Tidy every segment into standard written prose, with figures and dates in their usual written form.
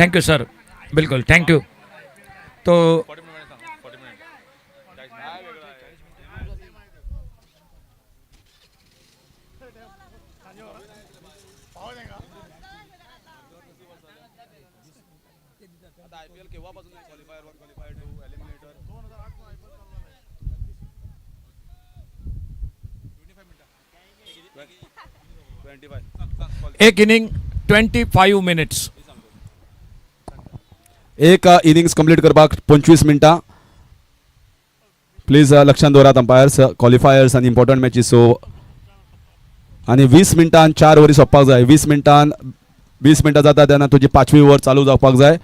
Thank you sir, बिल्कुल thank you. तो एक इनिंग 25 मिनिट्स. एक इनिंग्स कंप्लीट करपाक 25 मिनटां. प्लीज लक्षांत दवरात अंपायर्स, क्वॉलिफायर्स आनी इम्पॉर्टंट मॅचीस. सो आनी 20 मिनटान 4 ओव्हरी सोंपपाक जाय. 20 मिनटां जाता तेन्ना तुजी 5वी ओव्हर चालू जावपाक जाय.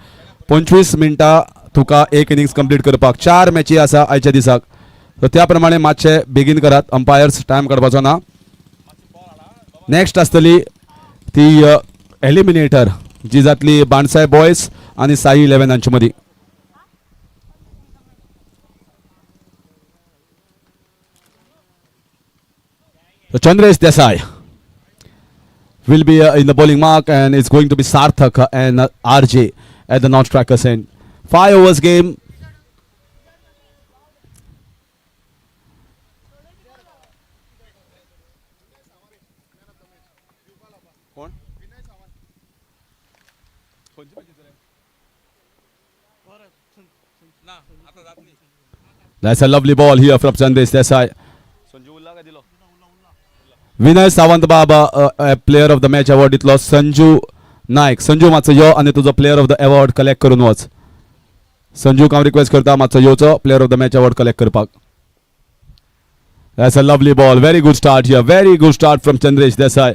25 मिनटां तुका एक इनिंग्स कंप्लीट करपाक. 4 मॅची आसा आयच्या दिसाक. सो त्या प्रमाणे मातशे बेगीन करात. अंपायर्स टायम काडपाचो ना. नेक्स्ट आसतली ती एलिमिनेटर जी जातली बाणसाय बॉयज आणि साई 11 हांचे मदीं. Chandresh Desai will be in the bowling mark, and it's going to be Sarthak and RJ at the non-strikers end. 5 overs game. That's a lovely ball here from Chandresh Desai. Vinay Sawant Baba, a player of the match award दितलो. संजू नायक, संजू मातसो यो आनी तुजो player of the award collect करून वच. संजूक हांव request करता मातसो येवचो player of the match award collect करपाक. That's a lovely ball. Very good start here. Very good start from Chandresh Desai.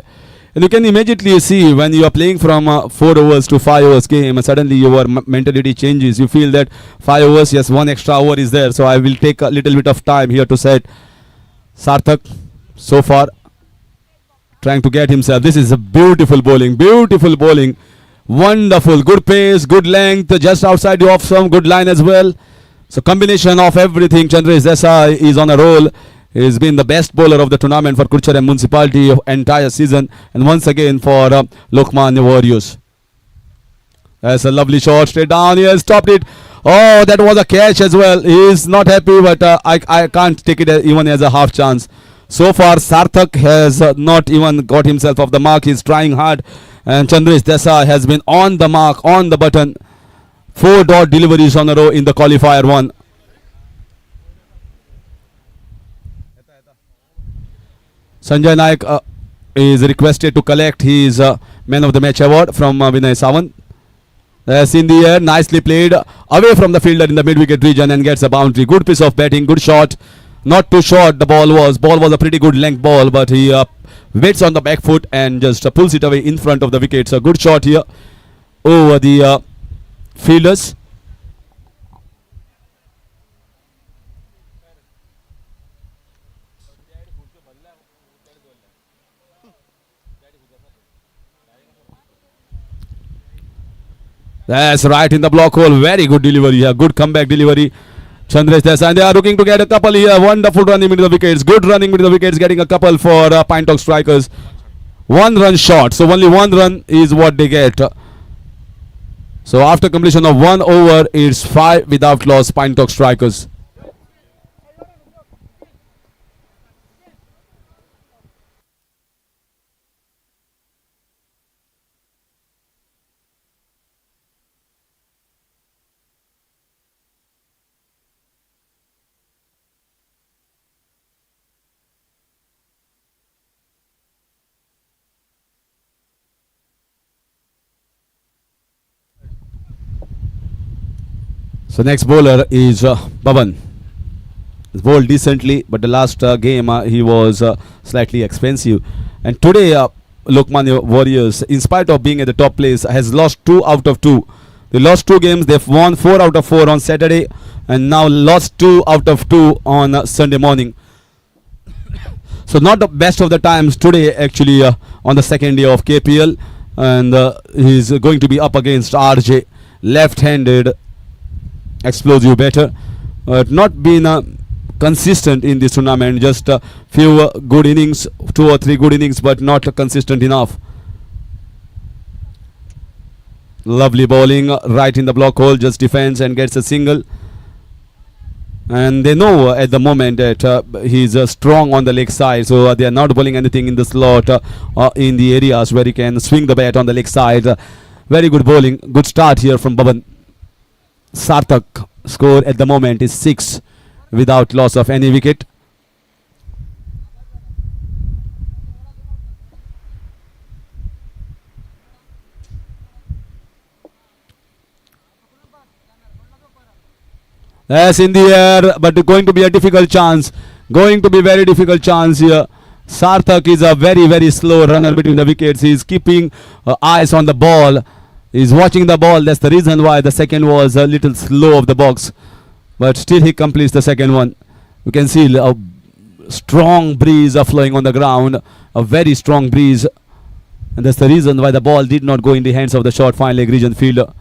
And you can immediately see when you are playing from 4 overs to 5 overs game, suddenly your mentality changes. You feel that 5 overs, yes, 1 extra over is there. So I will take a little bit of time here to set. Sarthak so far trying to get himself. This is a beautiful bowling. Beautiful bowling. Wonderful. Good pace, good length, just outside the off stump, good line as well. So combination of everything. Chandresh Desai is on a roll. He's been the best bowler of the tournament for Kurchere Municipality of entire season, and once again for Lokmanya Warriors. That's a lovely shot straight down. He has stopped it. Oh, that was a catch as well. He is not happy, but I can't take it even as a half chance. So far, Sarthak has not even got himself off the mark. He's trying hard, and Chandresh Desai has been on the mark, on the button. 4 dot deliveries on a row in the qualifier 1. Sanjay Naik is requested to collect his Man of the Match award from Vinay Sawant. That's in the air, nicely played away from the fielder in the mid-wicket region and gets a boundary. Good piece of batting, good shot. Not too short the ball was. Ball was a pretty good length ball, but he waits on the back foot and just pulls it away in front of the wicket. So good shot here over the fielders. That's right in the block hole. Very good delivery here. Good comeback delivery. Chandresh Desai. And they are looking to get a couple here. Wonderful running into the wickets. Good running into the wickets. Getting a couple for Pine Talk Strikers. 1 run short. So only 1 run is what they get. So after completion of 1 over, it's 5 without loss. Pine Talk Strikers. So next bowler is Bhavan. He's bowled decently, but the last game he was slightly expensive. And today Lokmanya Warriors, in spite of being at the top place, has lost 2 out of 2. They lost 2 games. They've won 4 out of 4 on Saturday, and now lost 2 out of 2 on Sunday morning. So not the best of the times today actually on the second day of KPL, and he's going to be up against RJ, left-handed explosive batter. Not been consistent in this tournament, just a few good innings, 2 or 3 good innings, but not consistent enough. Lovely bowling right in the block hole, just defends and gets a single. And they know at the moment that he's strong on the leg side, so they are not bowling anything in the slot in the areas where he can swing the bat on the leg side. Very good bowling, good start here from Baban. Sarthak score at the moment is 6 without loss of any wicket. That's in the air, but going to be a difficult chance. Going to be very difficult chance here. Sarthak is a very, very slow runner between the wickets. He is keeping eyes on the ball. He is watching the ball. That's the reason why the second was a little slow of the box. But still he completes the second one. You can see a strong breeze flowing on the ground. A very strong breeze. And that's the reason why the ball did not go in the hands of the short fine leg region fielder.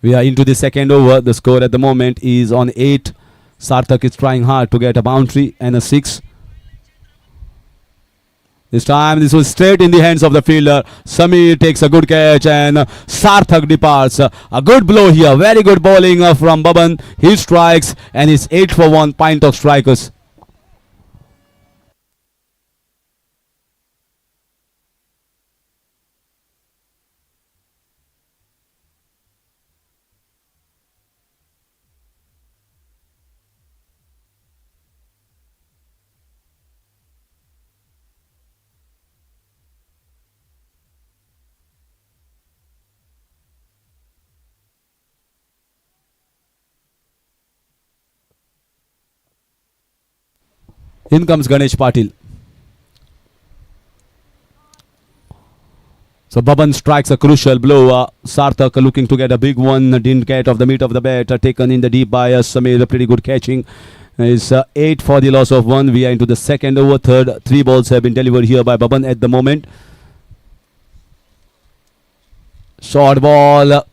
We are into the second over. The score at the moment is on 8. Sarthak is trying hard to get a boundary and a 6. This time this was straight in the hands of the fielder. Samir takes a good catch and Sarthak departs. A good blow here. Very good bowling from Baban. He strikes and it's 8 for 1. Pine Top Strikers. In comes Ganesh Patil. So Baban strikes a crucial blow. Sarthak looking to get a big one. Didn't get off the meat of the bat. Taken in the deep by Samir. Pretty good catching. It's 8 for the loss of 1. We are into the second over. Third. 3 balls have been delivered here by Baban at the moment. Short ball.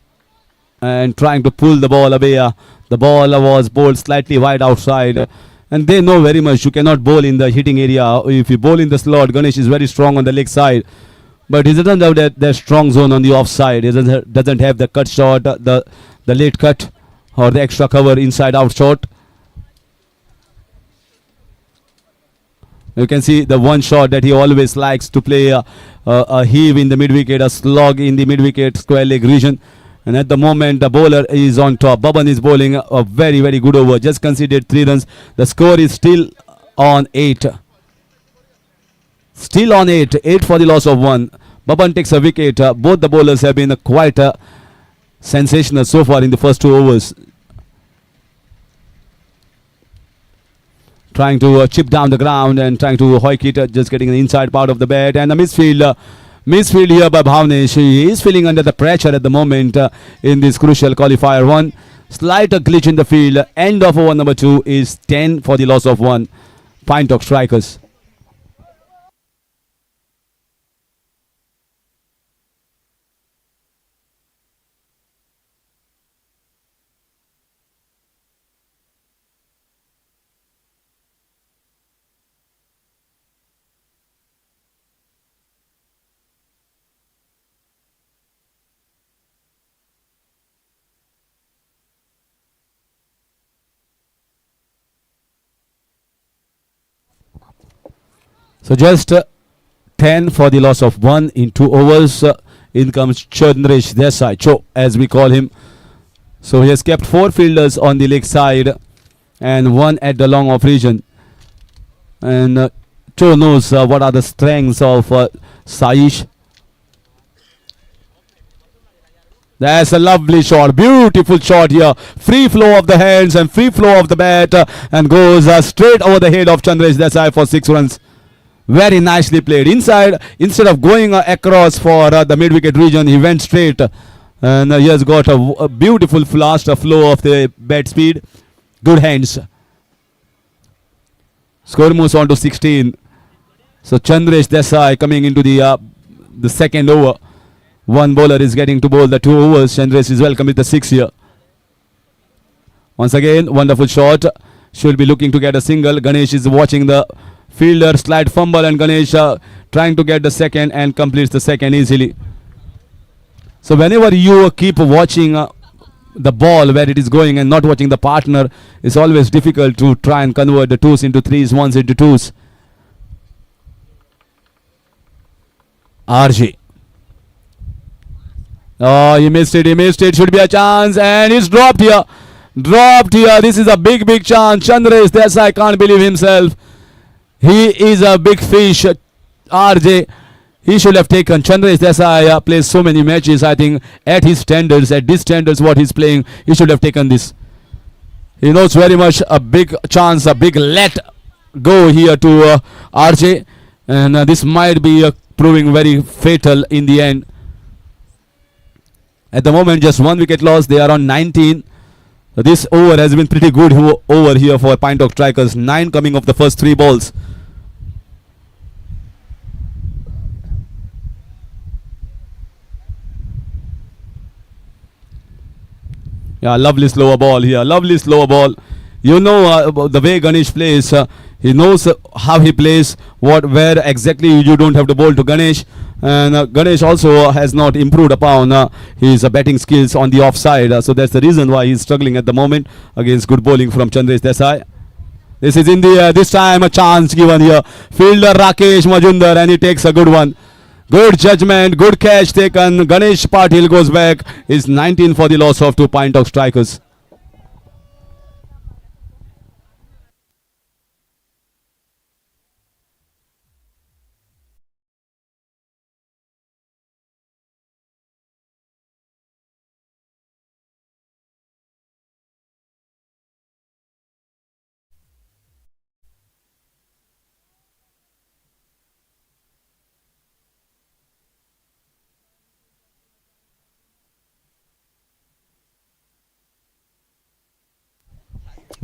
And trying to pull the ball away. The ball was bowled slightly wide outside. And they know very much you cannot bowl in the hitting area. If you bowl in the slot, Ganesh is very strong on the leg side. But he doesn't have that strong zone on the offside. He doesn't have the cut shot, the late cut or the extra cover inside out shot. You can see the one shot that he always likes to play, a heave in the mid-wicket, a slog in the mid-wicket square leg region. And at the moment, the bowler is on top. Baban is bowling a very, very good over. Just conceded 3 runs. The score is still on 8. Still on 8. 8 for the loss of 1. Baban takes a wicket. Both the bowlers have been quite sensational so far in the first 2 overs. Trying to chip down the ground and trying to hoik it. Just getting the inside part of the bat. And a misfield. Misfield here by Bhavnesh. He is feeling under the pressure at the moment in this crucial qualifier 1. Slight glitch in the field. End of over number 2 is 10 for the loss of 1. Pine Top Strikers. So just 10 for the loss of 1 in 2 overs. In comes Chandresh Desai, Cho as we call him. So he has kept 4 fielders on the leg side and 1 at the long off region. And Cho knows what are the strengths of Saish. That's a lovely shot, beautiful shot here. Free flow of the hands and free flow of the bat and goes straight over the head of Chandresh Desai for 6 runs. Very nicely played. Inside, instead of going across for the mid-wicket region, he went straight. And he has got a beautiful fast flow of the bat speed. Good hands. Score moves on to 16. So Chandresh Desai coming into the second over. One bowler is getting to bowl the 2 overs. Chandresh is welcome with the 6 here. Once again, wonderful shot. Should be looking to get a single. Ganesh is watching the fielder slide fumble, and Ganesh trying to get the second and completes the second easily. So whenever you keep watching the ball where it is going and not watching the partner, it's always difficult to try and convert the twos into threes, ones into twos. RJ. Oh, he missed it. He missed it. Should be a chance, and it's dropped here. Dropped here. This is a big, big chance. Chandresh Desai can't believe himself. He is a big fish. RJ. He should have taken. Chandresh Desai plays so many matches. I think at his standards, at these standards, what he's playing, he should have taken this. He knows very much a big chance, a big let go here to RJ, and this might be proving very fatal in the end. At the moment, just 1 wicket loss. They are on 19. This over has been pretty good over here for Pinetock Strikers. 9 coming off the first 3 balls. Yeah, lovely slower ball here. Lovely slower ball. You know the way Ganesh plays. He knows how he plays, where exactly you don't have to bowl to Ganesh. And Ganesh also has not improved upon his batting skills on the offside. So that's the reason why he's struggling at the moment against good bowling from Chandresh Desai. This is in the this time a chance given here. Fielder Rakesh Majumdar, and he takes a good one. Good judgment, good catch taken. Ganesh Patil goes back. Is 19 for the loss of 2 Pinetock Strikers.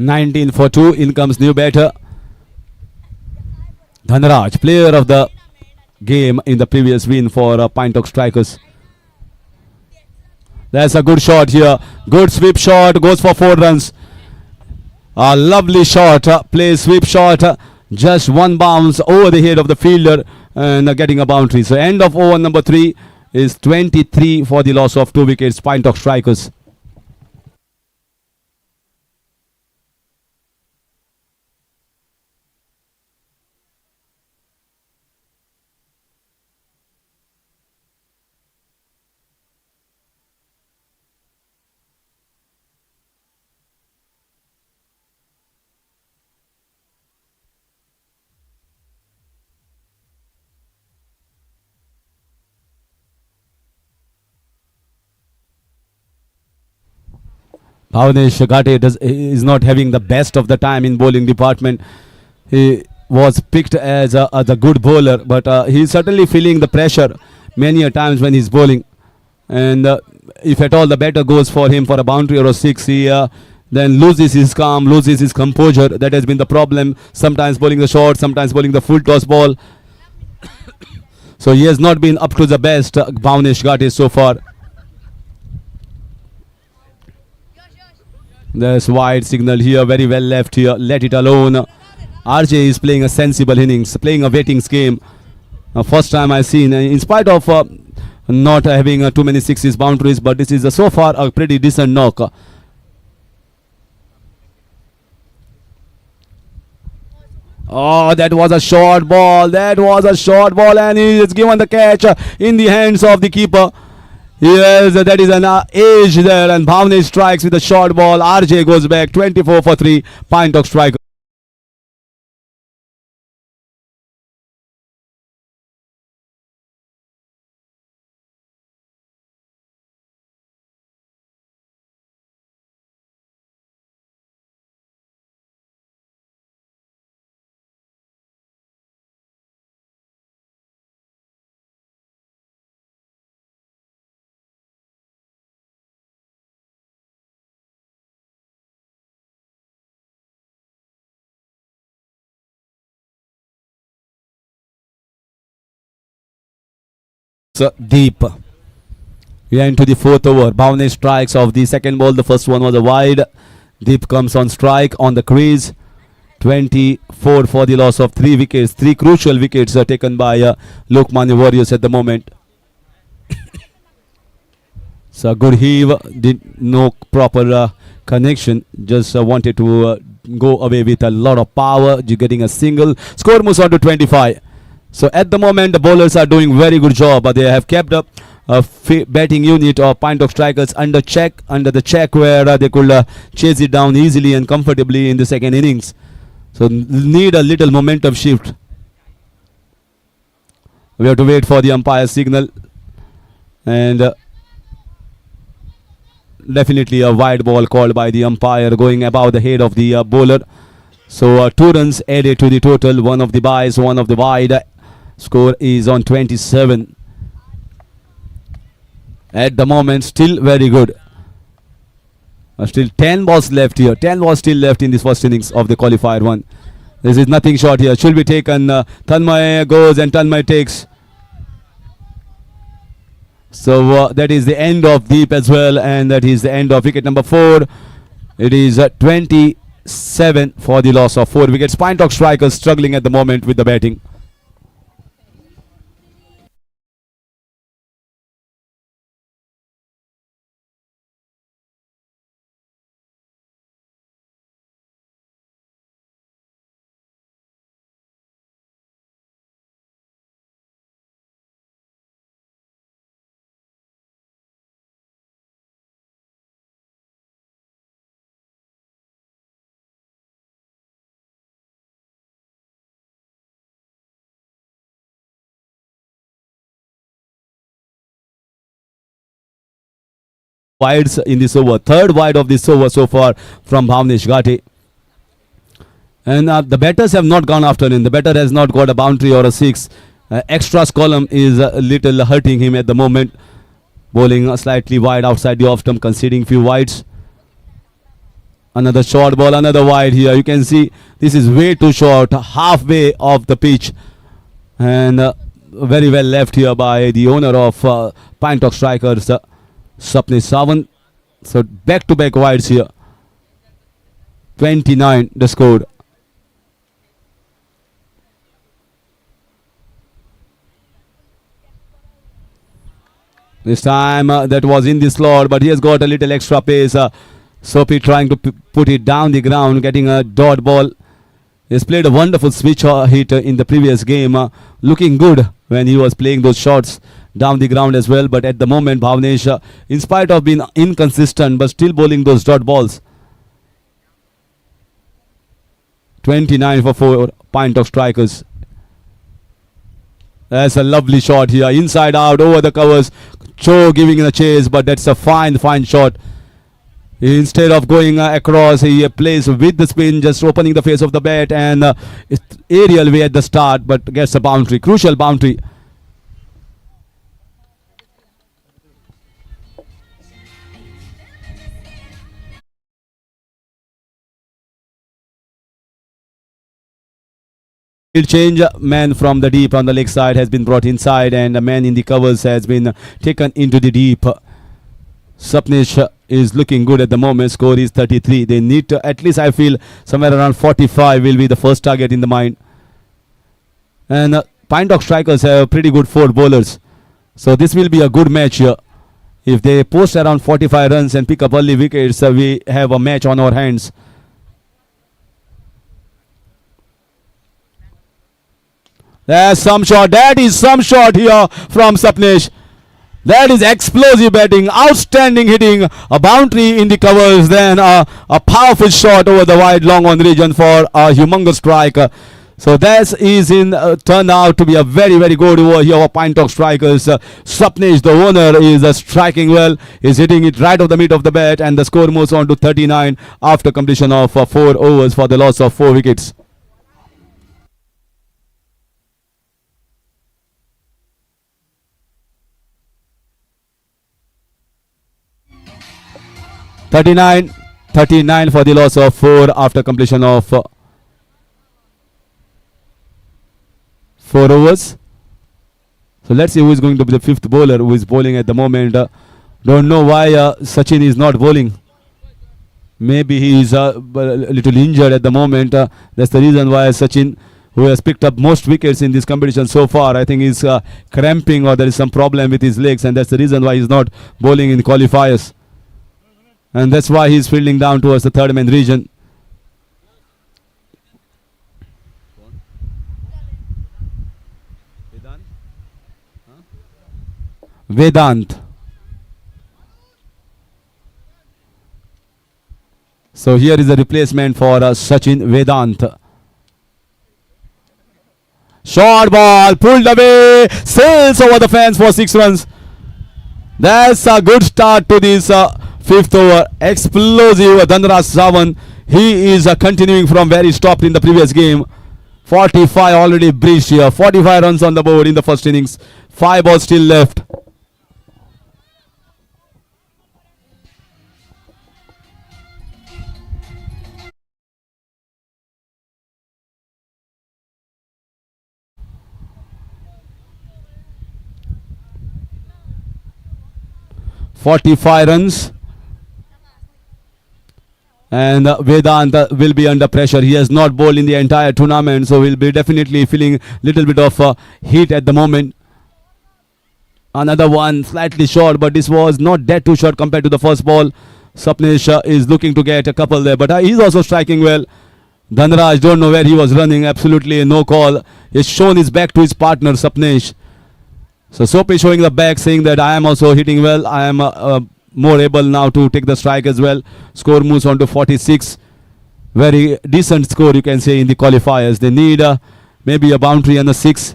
(19 for 2). In comes new batter Dhanraj, player of the game in the previous win for Pinetock Strikers. That's a good shot here. Good sweep shot. Goes for 4 runs. A lovely shot. Plays sweep shot. Just one bounce over the head of the fielder and getting a boundary. So end of over number 3 is 23 for the loss of 2 wickets. Pinetock Strikers. Bhavnesh Ghate is not having the best of the time in bowling department. He was picked as a good bowler, but he's certainly feeling the pressure many a times when he's bowling. And if at all the batter goes for him for a boundary or a 6, he then loses his calm, loses his composure. That has been the problem. Sometimes bowling the short, sometimes bowling the full toss ball. So he has not been up to the best, Bhavnesh Ghate, so far. There's wide signal here, very well left here. Let it alone. RJ is playing a sensible innings, playing a waiting game. First time I've seen, in spite of not having too many 6s boundaries, but this is so far a pretty decent knock. Oh, that was a short ball. That was a short ball, and he is given the catch in the hands of the keeper. Yes, that is an edge there, and Bhavnesh strikes with a short ball. RJ goes back, 24 for 3, Pinetock Strikers. Deep. We are into the 4th over. Bhavnesh strikes of the second ball. The first one was a wide. Deep comes on strike on the crease. 24 for the loss of 3 wickets. 3 crucial wickets are taken by Lokmanya Warriors at the moment. So good heave, did no proper connection, just wanted to go away with a lot of power, getting a single. Score moves on to 25. So at the moment the bowlers are doing very good job. They have kept up a batting unit of Pine Top Strikers under the check where they could chase it down easily and comfortably in the second innings. So need a little momentum shift. We have to wait for the umpire's signal, and definitely a wide ball called by the umpire going above the head of the bowler. So 2 runs added to the total, one of the byes, one of the wide. Score is on 27. At the moment still very good. Still 10 balls left here. 10 balls still left in this first innings of the qualifier one. This is nothing short here. Should be taken. Tanmay goes and Tanmay takes. So that is the end of Deep as well, and that is the end of wicket number 4. It is 27 for the loss of 4 wickets. Pine Top Strikers struggling at the moment with the batting. Wides in this over. 3rd wide of this over so far from Bhavnesh Ghate. And the batters have not gone after him. The batter has not got a boundary or a 6. Extras column is a little hurting him at the moment. Bowling slightly wide outside the off stump, conceding few wides. Another short ball, another wide here. You can see this is way too short, halfway of the pitch. And very well left here by the owner of Pine Top Strikers, Sapnesh Sawant. So back-to-back wides here. 29 the score. This time that was in the slot, but he has got a little extra pace. Sophie trying to put it down the ground, getting a dot ball. He has played a wonderful switch hit in the previous game, looking good when he was playing those shots down the ground as well. But at the moment, Bhavnesh, in spite of being inconsistent, but still bowling those dot balls. 29 for 4 Pine Top Strikers. That's a lovely shot here, inside out, over the covers. Cho giving a chase, but that's a fine shot. Instead of going across, he plays with the spin, just opening the face of the bat, and aerial way at the start, but gets a boundary, crucial boundary. Change, man from the deep on the leg side has been brought inside, and a man in the covers has been taken into the deep. Sapnesh is looking good at the moment. Score is 33. They need to, at least I feel, somewhere around 45 will be the first target in the mind. And Pine Top Strikers have pretty good 4 bowlers. So this will be a good match here. If they post around 45 runs and pick up early wickets, we have a match on our hands. There's some shot. That is some shot here from Sapnesh. That is explosive batting, outstanding hitting, a boundary in the covers, then a powerful shot over the wide long on region for a humongous strike. So that is turned out to be a very good over here for Pine Top Strikers. Sapnesh, the owner, is striking well, is hitting it right off the mid of the bat, and the score moves on to 39 after completion of 4 overs for the loss of 4 wickets. $39 for the loss of 4 after completion of 4 overs. So let's see who is going to be the 5th bowler who is bowling at the moment. Don't know why Sachin is not bowling. Maybe he is a little injured at the moment. That's the reason why Sachin, who has picked up most wickets in this competition so far, I think is cramping or there is some problem with his legs, and that's the reason why he's not bowling in qualifiers. And that's why he's fielding down towards the third man region. Vedant. So here is a replacement for Sachin, Vedant. Short ball, pulled away, sails over the fence for 6 runs. That's a good start to this fifth over. Explosive Dhanraj Sawan. He is continuing from where he stopped in the previous game. 45 already breached here. 45 runs on the board in the first innings. 5 balls still left. ₹45 and Vedant will be under pressure. He has not bowled in the entire tournament, so he'll be definitely feeling little bit of heat at the moment. Another one slightly short, but this was not that too short compared to the first ball. Sapnesh is looking to get a couple there, but he's also striking well. Dhanraj don't know where he was running. Absolutely no call. He's shown his back to his partner Sapnesh. So Soap is showing the back, saying that I am also hitting well. I am more able now to take the strike as well. Score moves on to 46. Very decent score, you can say, in the qualifiers. They need maybe a boundary and a 6.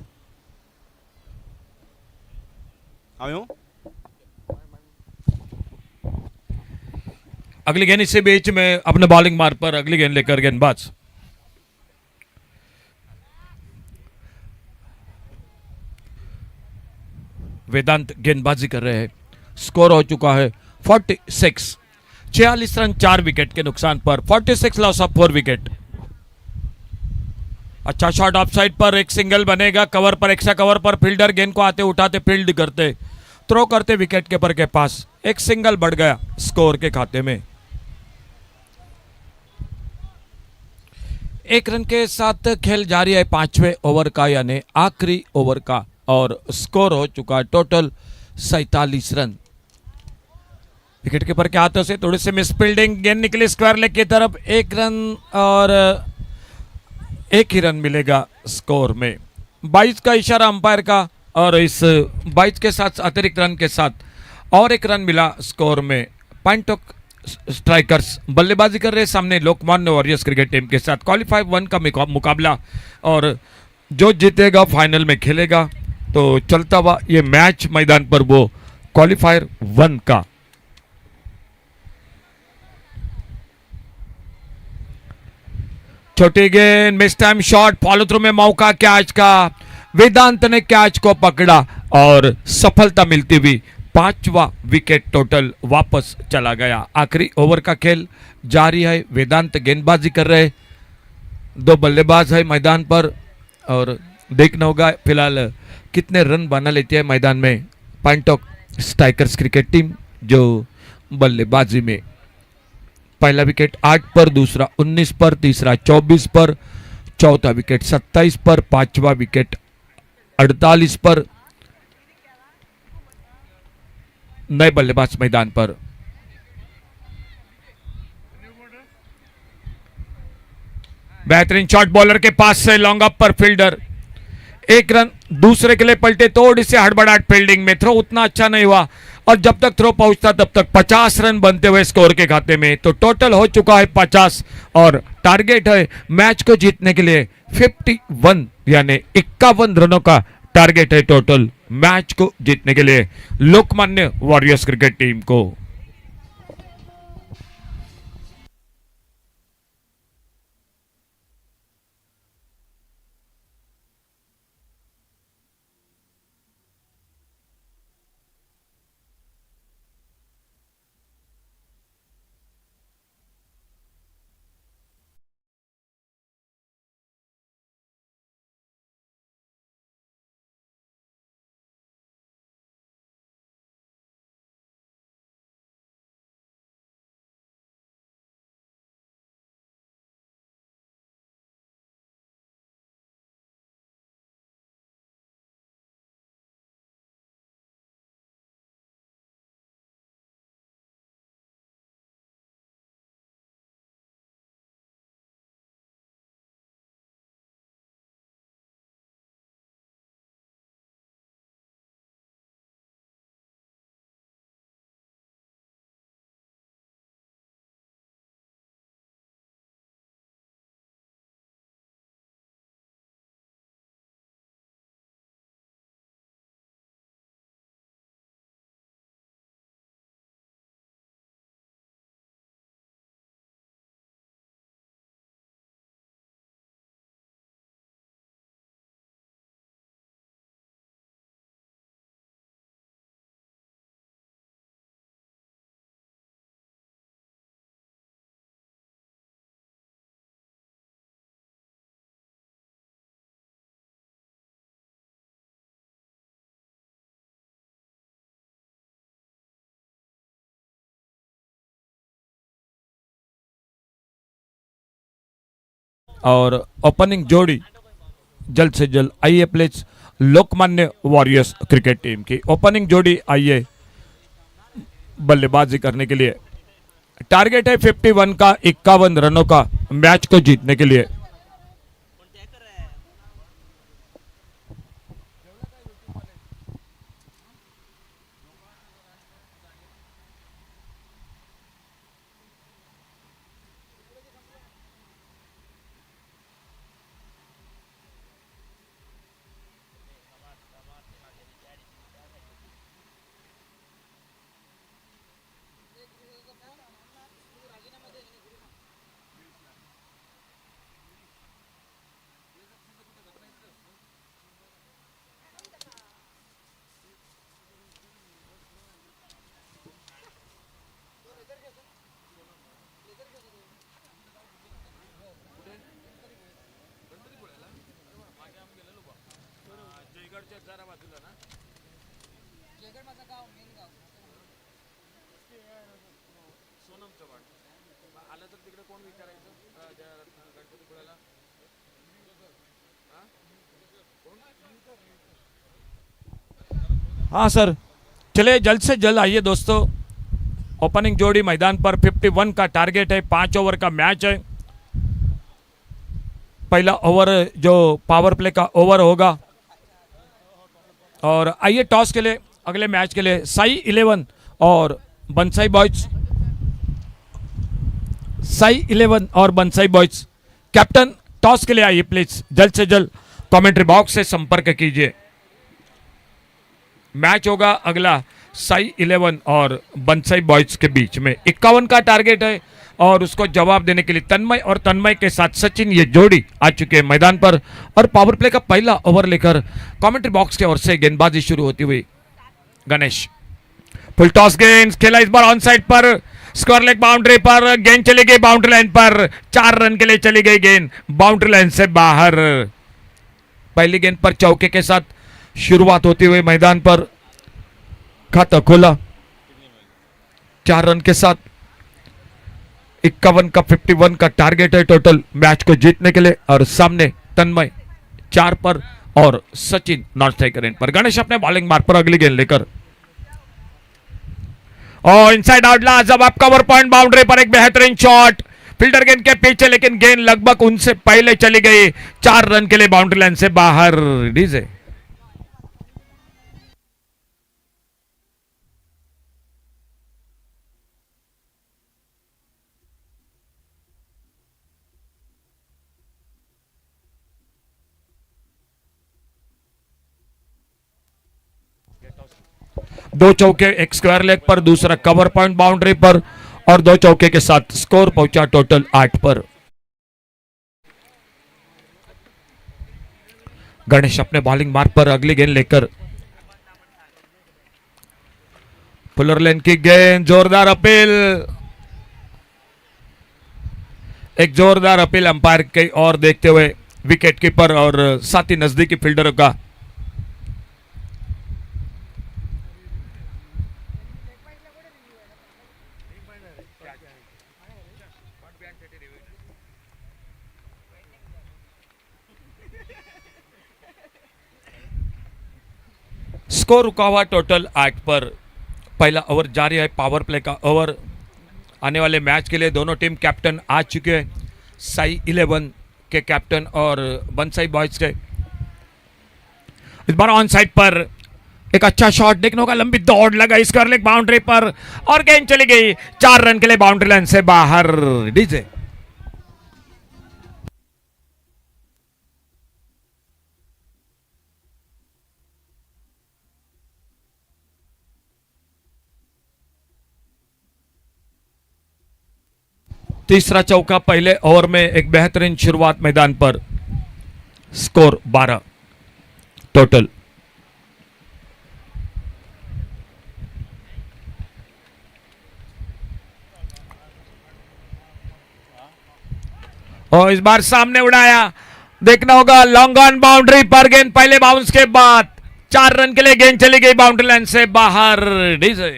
अगली गेंद इसी बीच में अपने bowling मार्ग पर अगली गेंद लेकर गेंदबाज वेदांत गेंदबाजी कर रहे हैं. स्कोर हो चुका है 46. 46 रन 4 विकेट के नुकसान पर. 46 लॉस ऑफ 4 विकेट. अच्छा शॉट ऑफ साइड पर एक सिंगल बनेगा. कवर पर, एक्स्ट्रा कवर पर फील्डर गेंद को आते उठाते फील्ड करते थ्रो करते विकेट कीपर के पास. एक सिंगल बढ़ गया स्कोर के खाते में. 1 रन के साथ खेल जारी है 5वें ओवर का, यानी आखिरी ओवर का, और स्कोर हो चुका है टोटल 47 रन. विकेट कीपर के हाथों से थोड़ी सी मिस फील्डिंग, गेंद निकली स्क्वायर लेग की तरफ. 1 रन और 1 ही रन मिलेगा स्कोर में. 22 का इशारा अंपायर का, और इस 22 के साथ अतिरिक्त रन के साथ और 1 रन मिला स्कोर में. पैंटॉक स्ट्राइकर्स बल्लेबाजी कर रहे सामने लोकमान्य वॉरियर्स क्रिकेट टीम के साथ. क्वालिफाई 1 का मुकाबला, और जो जीतेगा फाइनल में खेलेगा. तो चलता हुआ ये मैच मैदान पर वो क्वालिफायर 1 का. छोटी गेंद, miss time shot, follow through में मौका कैच का. वेदांत ने कैच को पकड़ा और सफलता मिलती हुई 5वां विकेट टोटल वापस चला गया. आखिरी ओवर का खेल जारी है. वेदांत गेंदबाजी कर रहे. 2 बल्लेबाज है मैदान पर, और देखना होगा फिलहाल कितने रन बना लेती है मैदान में पैंटॉक स्ट्राइकर्स क्रिकेट टीम, जो बल्लेबाजी में पहला विकेट 8 पर, दूसरा 19 पर, तीसरा 24 पर, चौथा विकेट 27 पर, 5वां विकेट 48 पर. नए बल्लेबाज मैदान पर. बेहतरीन शॉट बॉलर के पास से लॉन्ग अप पर फील्डर. 1 रन दूसरे के लिए पलटे. थोड़ी से हड़बड़ाहट फील्डिंग में, थ्रो उतना अच्छा नहीं हुआ, और जब तक थ्रो पहुंचता तब तक 50 रन बनते हुए स्कोर के खाते में. तो टोटल हो चुका है 50, और टारगेट है मैच को जीतने के लिए 51, यानी 51 रनों का टारगेट है टोटल मैच को जीतने के लिए लोकमान्य वॉरियर्स क्रिकेट टीम को. और ओपनिंग जोड़ी जल्द से जल्द आइए please Lokmanya warriors cricket team की ओपनिंग जोड़ी आइए बल्लेबाजी करने के लिए। टारगेट है 51 का 51 रनों का मैच को जीतने के लिए। हाँ सर, चलिए जल्द से जल्द आइए दोस्तों। ओपनिंग जोड़ी मैदान पर 51 का टारगेट है, 5 ओवर का मैच है। पहला ओवर जो पावर प्ले का ओवर होगा। और आइए टॉस के लिए अगले मैच के लिए साई 11 और बंसाई बॉयज, साई 11 और बंसाई बॉयज कैप्टन टॉस के लिए आइए प्लीज जल्द से जल्द कमेंट्री बॉक्स से संपर्क कीजिए। मैच होगा अगला साई 11 और बंसाई बॉयज के बीच में। 51 का टारगेट है और उसको जवाब देने के लिए तन्मय और तन्मय के साथ सचिन ये जोड़ी आ चुके हैं मैदान पर। और पावर प्ले का पहला ओवर लेकर कमेंट्री बॉक्स की ओर से गेंदबाजी शुरू होती हुई गणेश। फुल टॉस गेंद खेला इस बार ऑन साइड पर, स्क्वायर लेग बाउंड्री पर गेंद चली गई बाउंड्री लाइन पर। 4 रन के लिए चली गई गेंद बाउंड्री लाइन से बाहर। पहली गेंद पर चौके के साथ शुरुआत होती हुई मैदान पर खाता खोला 4 रन के साथ। 51 का 51 का टारगेट है टोटल मैच को जीतने के लिए। और सामने तन्मय 4 पर और सचिन नॉन स्ट्राइकर एंड पर। गणेश अपने बॉलिंग मार्ग पर अगली गेंद लेकर और इनसाइड आउट ला जब आप कवर पॉइंट बाउंड्री पर एक बेहतरीन शॉट फील्डर गेंद के पीछे, लेकिन गेंद लगभग उनसे पहले चली गई। 4 रन के लिए बाउंड्री लाइन से बाहर। डीजे दो चौके एक स्क्वायर लेग पर, दूसरा कवर पॉइंट बाउंड्री पर और 2 चौके के साथ स्कोर पहुंचा टोटल 8 पर। गणेश अपने बॉलिंग मार्ग पर अगली गेंद लेकर फुलर लेन की गेंद, जोरदार अपील, एक जोरदार अपील अंपायर की ओर देखते हुए विकेट कीपर और साथ ही नजदीकी फील्डरों का। स्कोर रुका हुआ टोटल 8 पर। पहला ओवर जारी है, पावर प्ले का ओवर। आने वाले मैच के लिए दोनों टीम कैप्टन आ चुके हैं, साई 11 के कैप्टन और बंसाई बॉयज के। इस बार ऑन साइड पर एक अच्छा शॉट देखने होगा, लंबी दौड़ लगाई स्क्वायर लेग बाउंड्री पर और गेंद चली गई 4 रन के लिए बाउंड्री लाइन से बाहर। डीजे तीसरा चौका पहले ओवर में एक बेहतरीन शुरुआत मैदान पर। Score 12 total. और इस बार सामने उड़ाया, देखना होगा लॉन्ग ऑन बाउंड्री पर गेंद पहले बाउंस के बाद 4 रन के लिए गेंद चली गई बाउंड्री लाइन से बाहर। डीजे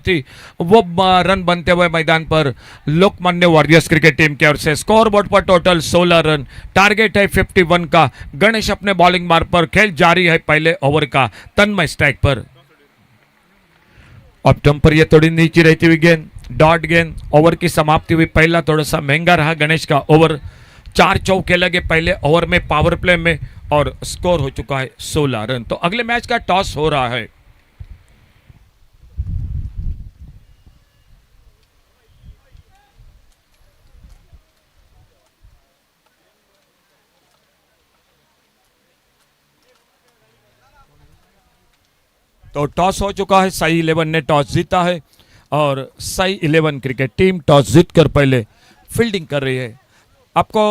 थी वो रन बनते हुए मैदान पर लोकमान्य वॉरियर्स क्रिकेट टीम की ओर से। स्कोर बोर्ड पर टोटल 16 रन, टारगेट है 51 का। गणेश अपने बॉलिंग मार्ग पर, खेल जारी है पहले ओवर का। तन्मय स्ट्राइक पर। अब टम पर ये थोड़ी नीचे रहती हुई गेंद, डॉट गेंद। ओवर की समाप्ति हुई, पहला थोड़ा सा महंगा रहा गणेश का ओवर। 4 चौके लगे पहले ओवर में पावर प्ले में और स्कोर हो चुका है 16 रन। तो अगले मैच का टॉस हो रहा है। तो टॉस हो चुका है, साई 11 ने टॉस जीता है और साई 11 क्रिकेट टीम टॉस जीतकर पहले फील्डिंग कर रही है। आपको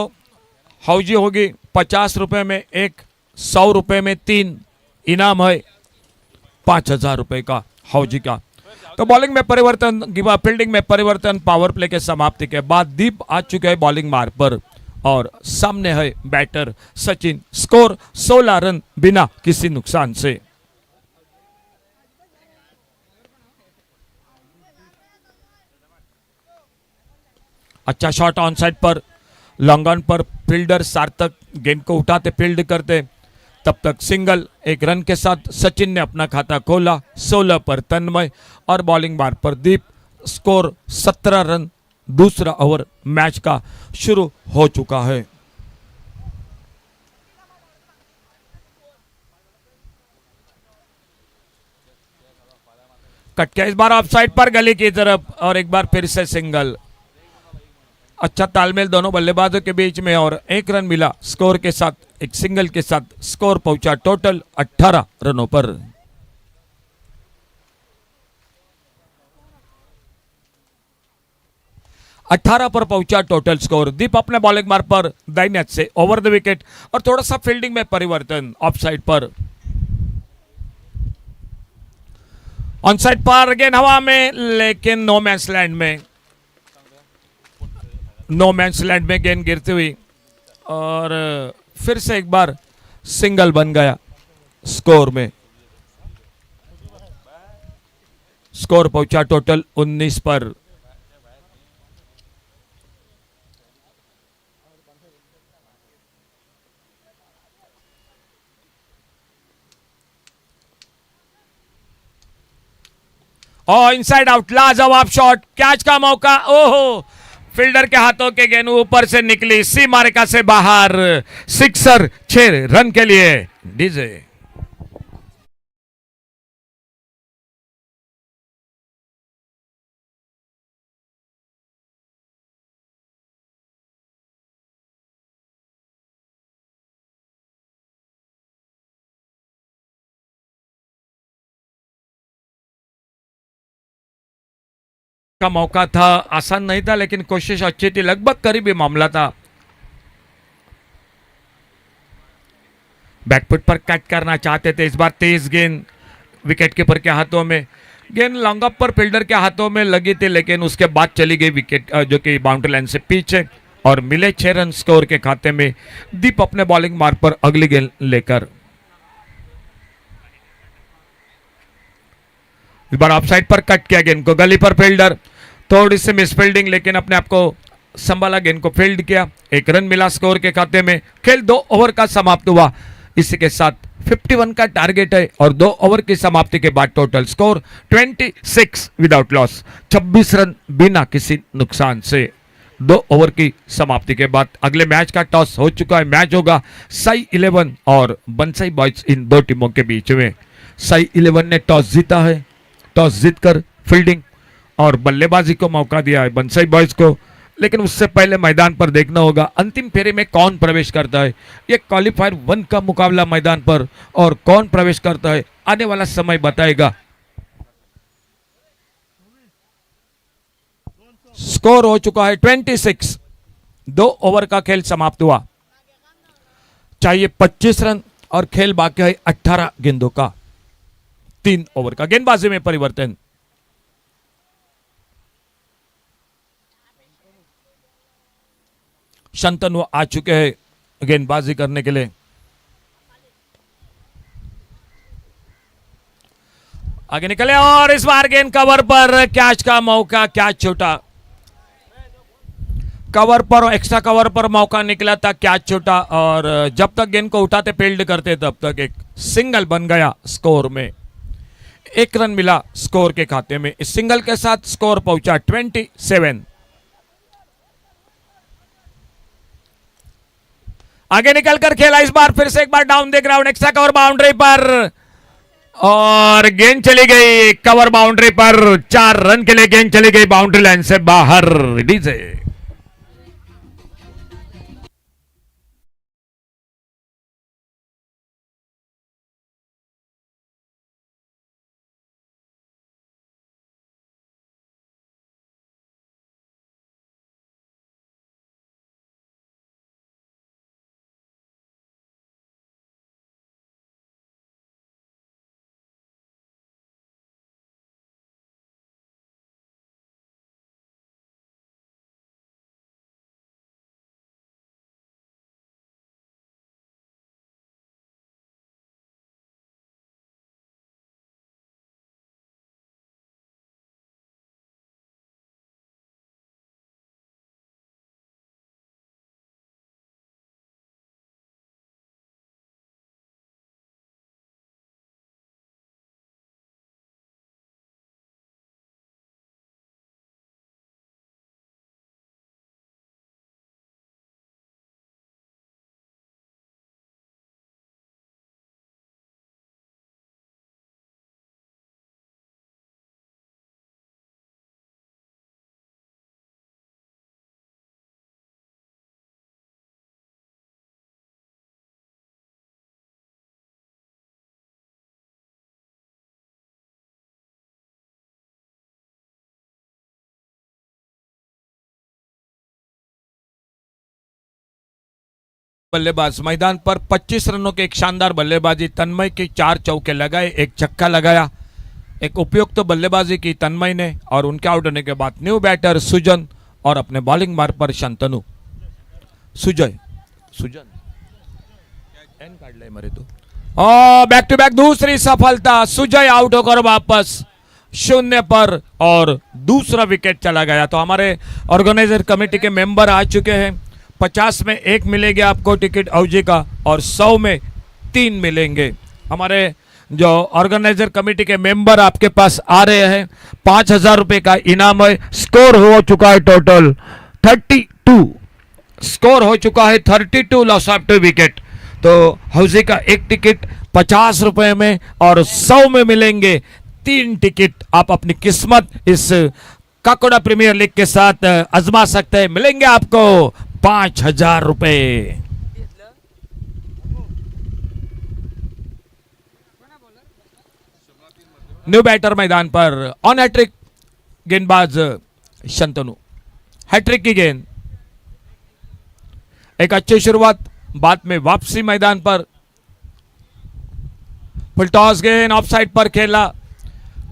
हौजी होगी 50 रुपए में एक, 100 रुपए में 3 इनाम है, 5000 रुपए का हौजी का। तो बॉलिंग में परिवर्तन, फील्डिंग में परिवर्तन पावर प्ले के समाप्ति के बाद दीप आ चुके हैं बॉलिंग मार्ग पर और सामने है बैटर सचिन। स्कोर 16 रन बिना किसी नुकसान से। अच्छा शॉट ऑन साइड पर, लॉन्ग ऑन पर फील्डर सार्थक गेंद को उठाते फील्ड करते, तब तक सिंगल। एक रन के साथ सचिन ने अपना खाता खोला। 16 पर तन्मय और बॉलिंग मार्ग पर दीप। Score 17 run. दूसरा ओवर मैच का शुरू हो चुका है। कट के इस बार ऑफ साइड पर गली की तरफ और एक बार फिर से सिंगल। अच्छा तालमेल दोनों बल्लेबाजों के बीच में और एक रन मिला स्कोर के साथ, एक सिंगल के साथ। स्कोर पहुंचा टोटल 18 रनों पर। अठारह पर पहुंचा टोटल स्कोर। दीप अपने बॉलिंग मार्ग पर दाहिने हाथ से ओवर द विकेट और थोड़ा सा फील्डिंग में परिवर्तन। ऑफ साइड पर, ऑन साइड पर अगेन हवा में, लेकिन नो मैंस लैंड में, नो मैंस लैंड में गेंद गिरती हुई और फिर से एक बार सिंगल बन गया स्कोर में। स्कोर पहुंचा टोटल 19 पर। और इनसाइड आउट, लाजवाब शॉट, कैच का मौका। ओहो, फील्डर के हाथों के गेंद ऊपर से निकली, सी मार्का से बाहर। सिक्सर, 6 रन के लिए डीजे। का मौका था, आसान नहीं था लेकिन कोशिश अच्छी थी, लगभग करीबी मामला था। बैकफुट पर कट करना चाहते थे इस बार। तेज गेंद विकेट कीपर के हाथों में, गेंद लॉन्ग अप पर फील्डर के हाथों में लगी थी लेकिन उसके बाद चली गई विकेट, जो कि बाउंड्री लाइन से पीछे, और मिले 6 रन स्कोर के खाते में। दीप अपने बॉलिंग मार्ग पर अगली गेंद लेकर इस बार ऑफ साइड पर कट किया गेंद को, गली पर फील्डर, थोड़ी सी मिस फील्डिंग लेकिन अपने आप को संभाला, गेंद को फील्ड किया। 1 रन मिला स्कोर के खाते में। खेल 2 ओवर का समाप्त हुआ। इसी के साथ 51 का टारगेट है और 2 ओवर की समाप्ति के बाद total score 26 without loss, 26 run बिना किसी नुकसान से। 2 ओवर की समाप्ति के बाद अगले मैच का टॉस हो चुका है। मैच होगा साई 11 और बंसई बॉयज, इन 2 टीमों के बीच में। साई 11 ने टॉस जीता है, टॉस जीतकर फील्डिंग और बल्लेबाजी को मौका दिया है बंसई बॉयज को, लेकिन उससे पहले मैदान पर देखना होगा अंतिम फेरे में कौन प्रवेश करता है। ये क्वालिफायर 1 का मुकाबला मैदान पर, और कौन प्रवेश करता है आने वाला समय बताएगा। स्कोर हो चुका है 26। 2 ओवर का खेल समाप्त हुआ। चाहिए 25 रन और खेल बाकी है 18 गेंदों का। 3 ओवर का गेंदबाजी में परिवर्तन। शंतनु आ चुके हैं गेंदबाजी करने के लिए। आगे निकले और इस बार गेंद कवर पर, कैच का मौका, कैच छूटा। कवर पर, एक्स्ट्रा कवर पर मौका निकला था, कैच छूटा। और जब तक गेंद को उठाते फील्ड करते तब तक एक सिंगल बन गया स्कोर में। 1 रन मिला स्कोर के खाते में। इस सिंगल के साथ स्कोर पहुंचा 27। आगे निकलकर खेला इस बार, फिर से एक बार down the ground, extra cover boundary पर और गेंद चली गई कवर बाउंड्री पर। 4 रन के लिए गेंद चली गई बाउंड्री लाइन से बाहर। डीजे बल्लेबाज मैदान पर 25 रनों के एक शानदार बल्लेबाजी, तन्मय के 4 चौके लगाए, एक छक्का लगाया। एक उपयुक्त तो बल्लेबाजी की तन्मय ने और उनके आउट होने के बाद न्यू बैटर सुजन और अपने बॉलिंग मार्ग पर शांतनु। सुजन एन काट ले मरे तो। बैक टू बैक दूसरी सफलता, सुजय आउट होकर वापस 0 पर और दूसरा विकेट चला गया। तो हमारे ऑर्गेनाइजर कमेटी के मेंबर आ चुके हैं। 50 में 1 मिलेगा आपको टिकट औजी का और 100 में 3 मिलेंगे। हमारे जो ऑर्गेनाइजर कमेटी के मेंबर आपके पास आ रहे हैं। 5,000 रुपए का इनाम है। स्कोर हो चुका है टोटल 32। स्कोर हो चुका है 32, लॉस ऑफ 2 विकेट। तो हौजी का 1 टिकट 50 रुपए में और 100 में मिलेंगे 3 टिकट। आप अपनी किस्मत इस काकोड़ा प्रीमियर लीग के साथ आजमा सकते हैं। मिलेंगे आपको 5,000 रुपए। न्यू बैटर मैदान पर ऑन हैट्रिक गेंदबाज शंतनु। हैट्रिक की गेंद, एक अच्छी शुरुआत, बाद में वापसी मैदान पर। फुल टॉस गेंद ऑफ साइड पर खेला,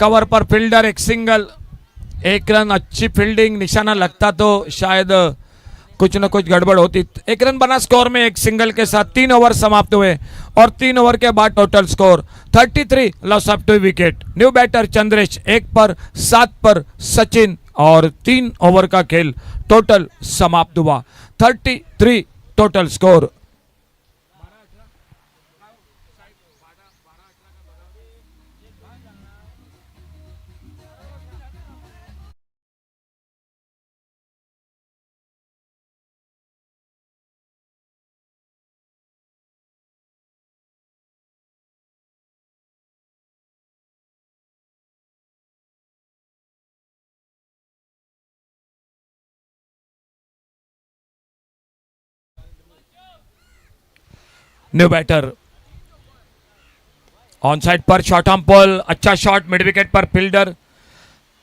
कवर पर फील्डर, एक सिंगल, 1 रन। अच्छी फील्डिंग, निशाना लगता तो शायद कुछ न कुछ गड़बड़ होती। 1 रन बना स्कोर में, एक सिंगल के साथ 3 ओवर समाप्त हुए और 3 ओवर के बाद total score 33, loss of 2 wicket. New batter Chandresh 1 पर, 7 पर सचिन और 3 ओवर का खेल टोटल समाप्त हुआ। 33 total score. New batter on side पर, शॉर्ट आर्म पोल, अच्छा शॉट मिड विकेट पर फील्डर।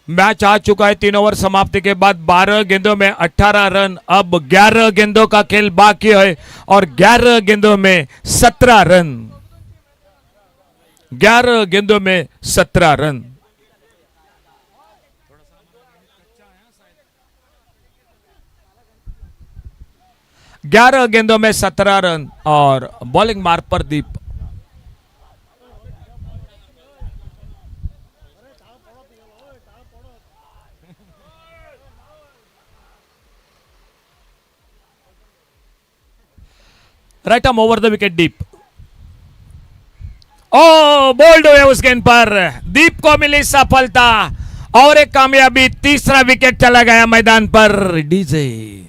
मैच आ चुका है 3 ओवर समाप्ति के बाद। 12 गेंदों में 18 रन। अब 11 गेंदों का खेल बाकी है और 11 गेंदों में 17 रन। 11 गेंदों में 17 रन। ग्यारह गेंदों में 17 रन और बॉलिंग मार्ग पर दीप। Right arm over the wicket deep. ओ बोल्ड हुए उस गेंद पर, दीप को मिली सफलता और एक कामयाबी, तीसरा विकेट चला गया मैदान पर। डीजे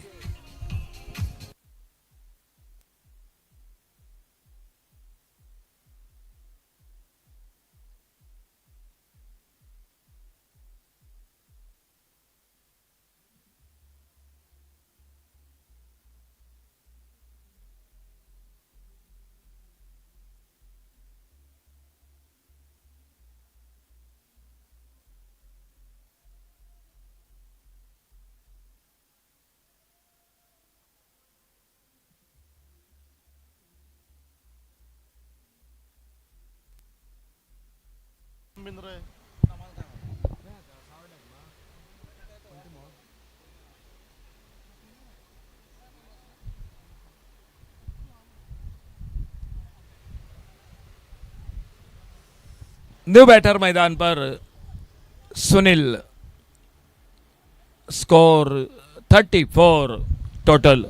न्यू बैटर मैदान पर सुनील। Score 34 total.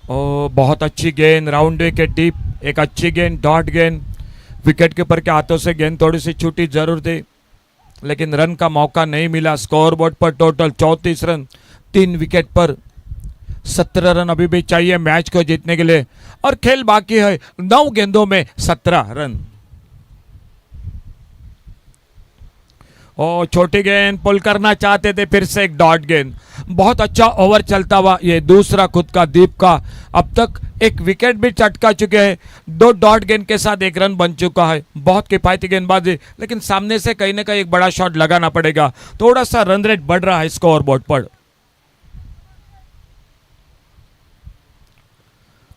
ओ बहुत अच्छी गेंद, राउंड विकेट डीप, एक अच्छी गेंद, डॉट गेंद। विकेट कीपर के हाथों से गेंद थोड़ी सी छूटी जरूर थी, लेकिन रन का मौका नहीं मिला। स्कोर बोर्ड पर टोटल 34 रन, 3 विकेट पर 17 रन अभी भी चाहिए मैच को जीतने के लिए, और खेल बाकी है 9 गेंदों में 17 रन। ओ छोटी गेंद पुल करना चाहते थे, फिर से एक डॉट गेंद। बहुत अच्छा ओवर चलता हुआ ये दूसरा खुद का दीप का। अब तक एक विकेट भी चटका चुके हैं, 2 डॉट गेंद के साथ 1 रन बन चुका है। बहुत किफायती गेंदबाजी, लेकिन सामने से कहीं ना कहीं एक बड़ा शॉट लगाना पड़ेगा। थोड़ा सा रन रेट बढ़ रहा है स्कोर बोर्ड पर।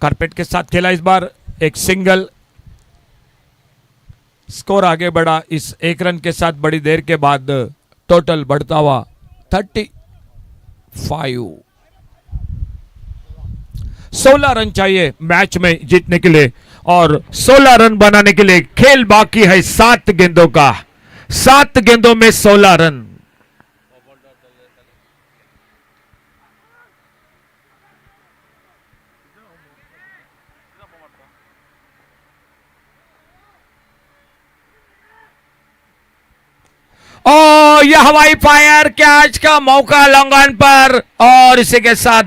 कारपेट के साथ खेला इस बार, एक सिंगल। स्कोर आगे बढ़ा इस 1 रन के साथ बड़ी देर के बाद। टोटल बढ़ता हुआ 35। 16 रन चाहिए मैच में जीतने के लिए, और 16 रन बनाने के लिए खेल बाकी है 7 गेंदों का। 7 गेंदों में 16 रन। ओ यह हवाई फायर, कैच का मौका लॉन्ग पर, और इसी के साथ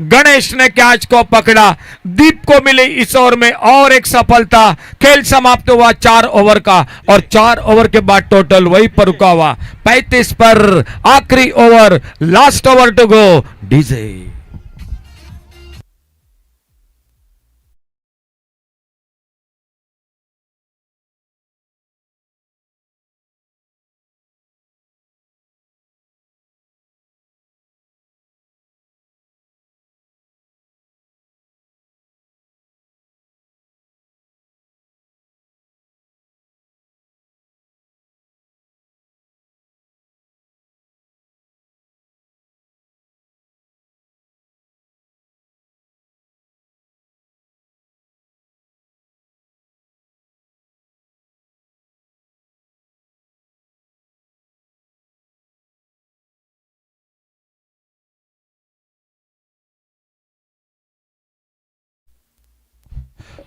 गणेश ने कैच को पकड़ा। दीप को मिली इस ओवर में और एक सफलता। खेल समाप्त हुआ 4 ओवर का, और 4 ओवर के बाद टोटल वही पर रुका हुआ 35 पर। आखिरी ओवर, last over to go. DJ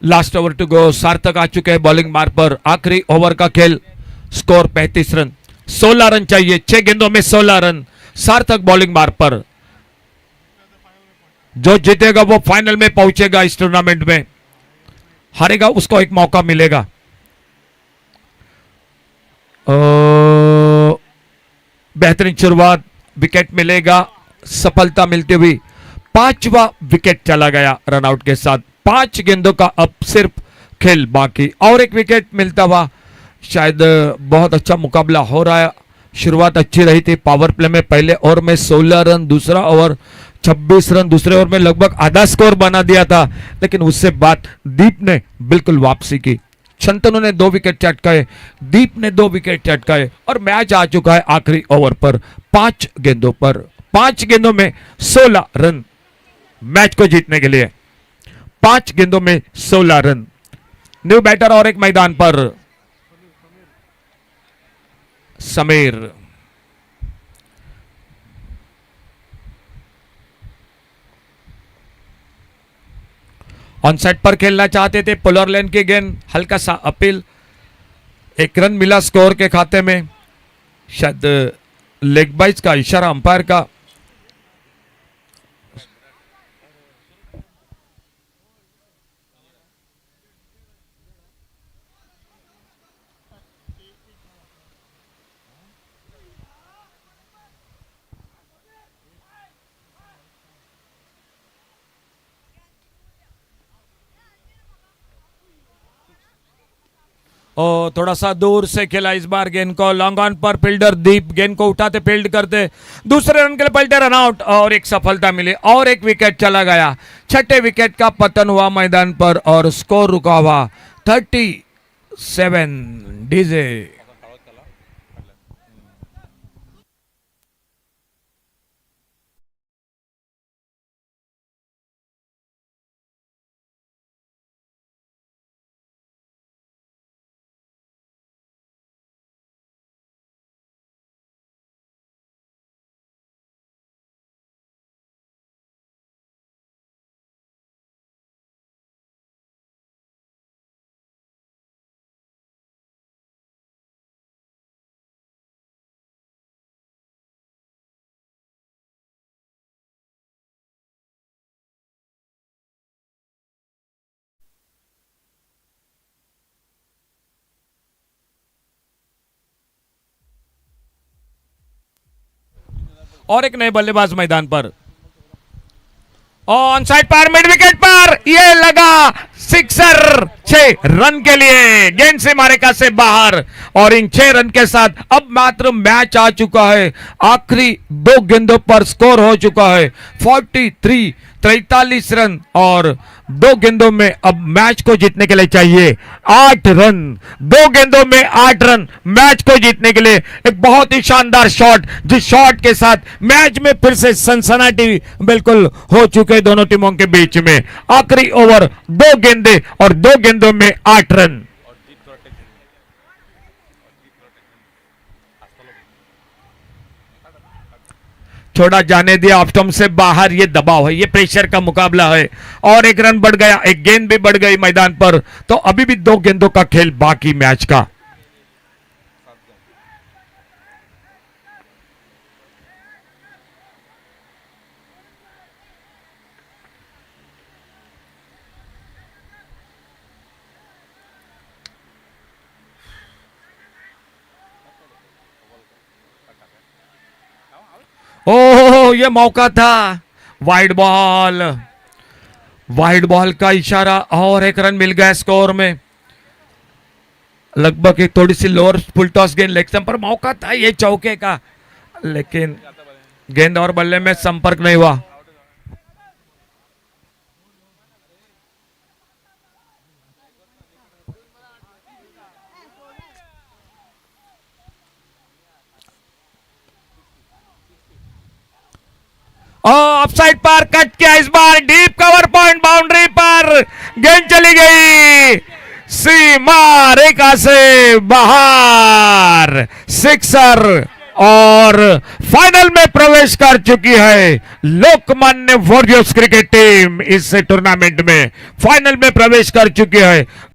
last over to go. Sarthak आ चुके हैं बॉलिंग मार पर। आखिरी ओवर का खेल। स्कोर 35 रन, 16 रन चाहिए, 6 गेंदों में 16 रन। सार्थक बॉलिंग मार पर। जो जीतेगा वो फाइनल में पहुंचेगा इस टूर्नामेंट में, हारेगा उसको एक मौका मिलेगा। बेहतरीन शुरुआत, विकेट मिलेगा, सफलता मिलती हुई। 5वां विकेट चला गया रनआउट के साथ। 5 गेंदों का अब सिर्फ खेल बाकी, और एक विकेट मिलता हुआ शायद बहुत अच्छा मुकाबला हो रहा है। शुरुआत अच्छी रही थी पावर प्ले में। पहले ओवर में 16 रन, दूसरा ओवर 26 रन, दूसरे ओवर में लगभग आधा स्कोर बना दिया था, लेकिन उससे बाद दीप ने बिल्कुल वापसी की। शंतनु ने 2 विकेट चटकाए, दीप ने 2 विकेट चटकाए, और मैच आ चुका है आखिरी ओवर पर। 5 गेंदों पर, 5 गेंदों में 16 रन मैच को जीतने के लिए। 5 गेंदों में 16 रन। न्यू बैटर और एक मैदान पर समीर। ऑन साइड पर खेलना चाहते थे, पोलर लेन की गेंद, हल्का सा अपील, 1 रन मिला स्कोर के खाते में, शायद लेग बाइज का इशारा अंपायर का। और थोड़ा सा दूर से खेला इस बार गेंद को, लॉन्ग ऑन पर फील्डर दीप गेंद को उठाते फील्ड करते, दूसरे रन के लिए पलटे रन आउट और एक सफलता मिली और एक विकेट चला गया। छठे विकेट का पतन हुआ मैदान पर और स्कोर रुका हुआ 37 डीजे। और एक नए बल्लेबाज मैदान पर, ऑन साइड पर मिड विकेट पर ये लगा सिक्सर, 6 रन के लिए, गेंद से मारेका से बाहर और इन 6 रन के साथ अब मात्र मैच आ चुका है, आखिरी 2 गेंदों पर स्कोर हो चुका है 43 रन और 2 गेंदों में अब मैच को जीतने के लिए चाहिए 8 रन, 2 गेंदों में 8 रन मैच को जीतने के लिए। एक बहुत ही शानदार शॉट, जिस शॉट के साथ मैच में फिर से सनसनाटी बिल्कुल हो चुके दोनों टीमों के बीच में। आखिरी ओवर 2 गेंदे और 2 गेंदों में 8 रन। छोड़ा जाने दिया, ऑफ स्टंप से बाहर, ये दबाव है, ये प्रेशर का मुकाबला है और 1 रन बढ़ गया, 1 गेंद भी बढ़ गई मैदान पर, तो अभी भी 2 गेंदों का खेल बाकी मैच का। ओह, ये मौका था, वाइड बॉल, वाइड बॉल का इशारा और 1 रन मिल गया स्कोर में। लगभग एक थोड़ी सी लोअर फुल टॉस गेंद, लेग स्टंप पर मौका था ये चौके का, लेकिन गेंद और बल्ले में संपर्क नहीं हुआ। ऑफसाइड पर कट किया इस बार, डीप कवर पॉइंट बाउंड्री पर गेंद चली गई, सीमा रेखा से बाहर, सिक्सर और फाइनल में प्रवेश कर चुकी है लोकमान्य वॉरियर्स क्रिकेट टीम। इस टूर्नामेंट में फाइनल में प्रवेश कर चुकी है।